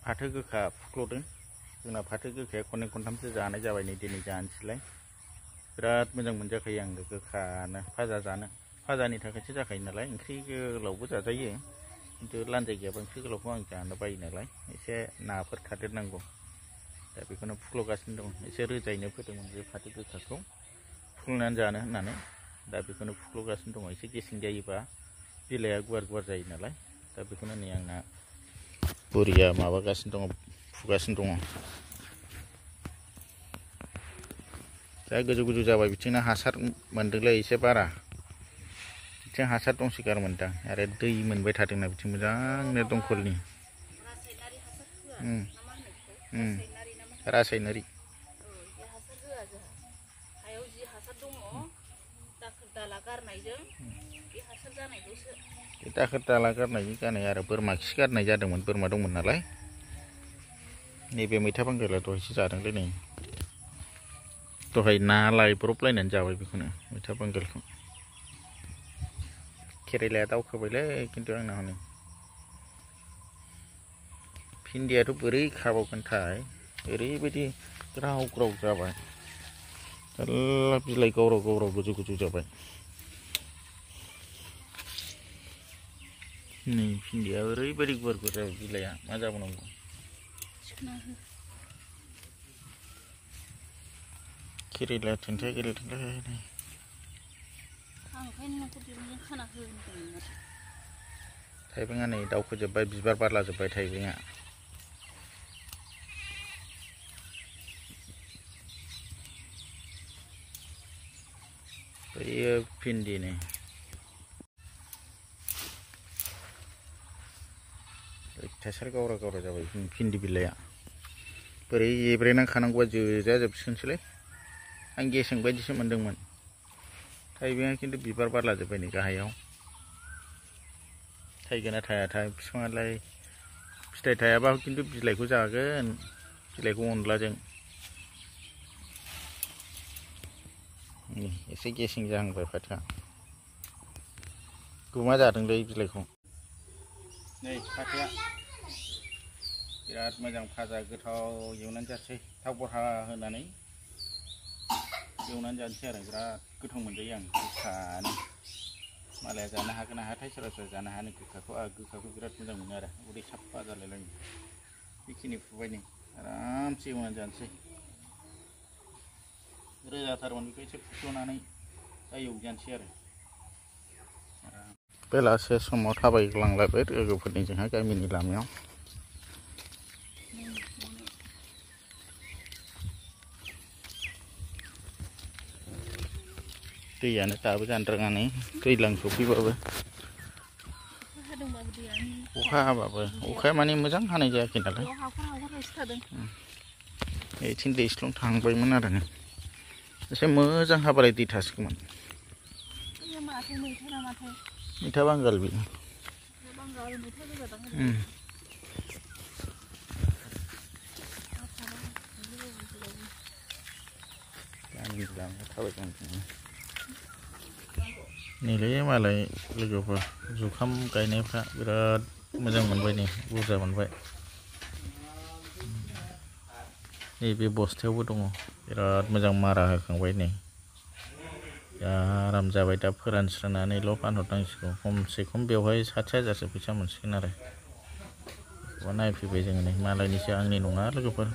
फाथो गोखा फुख्ल'दों जोंना फाथो गोखाया खननै खनथामसो जानाय जाबाय नै दिनै जानोसैलाय बिराद मोजां मोनजाखायो आं गोखानो भाजा जानो भाजानि थाखायसो जाखायो नालाय ओंख्रि गोलावबो जाजायो खिन्थु लान्जाय गैयाबा ओंख्रि गोलावखौ आं जानो बायो नालाय एसे नाफोर थादेरनांगौ दा बेखौनो फुख्ल'गासिनो दं एसे रोजायैनो फोदोंमोन बे फाथो गोखाखौ फुख्ल'नानै जानो होननानै दा बेखौनो फुख्ल'गासिनो दङ एसे गेसें जायोबा बिलाइया गुवार गुवार जायो नालाय दा बेखौनो नै आंना बुरिया माबागासिनो दङ फुगासिनो दङ दा गोजौ गोजौ जाबाय बिथिंना हासार मोनदोंलै एसे बारा बिथिं हासार दंसोगारमोनदां आरो दै मोनबाय थादोंना बिथिं मोजांनो दंखलनि रासायनारि दाखोर दाला गारनायनि जानाय आरो बोरमा खि गारनाय जादोंमोन बोरमा दंमोन नालाय नैबे मैथा बांगाला दहायसो जादोंलै नै दहाय ना लायब्रबलायनानै जाबाय बेखौनो मैथा बांगालखौ केरेलाया दावखोबायलै खिन्थु आंना हनै भिन्दियाथ' बोरै खाबावगोनथाय ओरैबायदि ग्राव ग्राव जाबाय थाल्ला बिलाइ गावराव गावराव गोजौ गोजौ जाबाय नै भिन्दिया ओरैबायदि गुवार गुवार जाबाय बिलाइया मा जाबावनांगौ केरेला थेन्थाया गेलेदोंलै थाइबेंआ नै दावखोजोब्बाय बिबार बारलाजोब्बाय थाइबेंआ बैयो भिन्दी नै अयथासार गावरा गावरा जाबाय भिन्दी बिलाइआ बोरै एब्रेनानै खानांगौबा जोजाजोबसिगोनसोलै आं गेसें बायदिसो मोनदोंमोन थाइबेंआ खिन्थु बिबार बारलाजोब्बाय नै गाहायाव थाइगोना थायाथाय बिफाङालाय फिथाइ थायाबा खिन्थु बिलाइखौ जागोन बिलाइखौ अनलाजों एसे गेसें जाहांबाय फाथोआ गुमा जादोंलै बिलाइखौ नै फाथोआ बिराद मोजां भाजा गोथाव एवनानै जासै थाव बरहा होनानै एवनानै जानोसै आरो बिराद गोथाव मोनजायो आं गोखानो मालाया जानो हागोन ना हायाथाय सोरबा सोरबा जानो हायानो गोखाखौ आं गोखाखौ बिराद मोजां मोनो आरो उदै साफा जालायलायो बेखिनि फुबाय नै आरामसे एवनानै जानोसै रोजाथारमोन बेखौ एसे फुख्ल'नानै दा एवजानोसै आरो बेलासे समाव थाबायग्लांलायबाय लोगोफोरनि जोंहा गामिनि लामायाव दैयानो दाबो जानो रोङा नै दैज्लां सफैबाबो अखा हाबाबो अखाया माने मोजां हानाय जायाखै नालाय बेथिं दैस्लुं थांबायमोन आरो एसे मोजां हाबालाय दै थासिगौमोन मैथा बांगाल बेयो नैलै मालाय लोगोफोर जुखाम गायनायफ्रा बिराद मोजां मोनबाय नै बुरजा मोनबाय नैबे बस्थायावबो दङ बिराद मोजां मारा होखांबाय नै आराम जाबाय दा फोरानस्रोनानैल' फानहरनांसिगौ खमसे खम बेवहाय 60,000सो फैसा मोनसिगोन आरो बेखौबा नायफैबाय जोङो नै मालायनिसो आंनि नङा लोगोफोर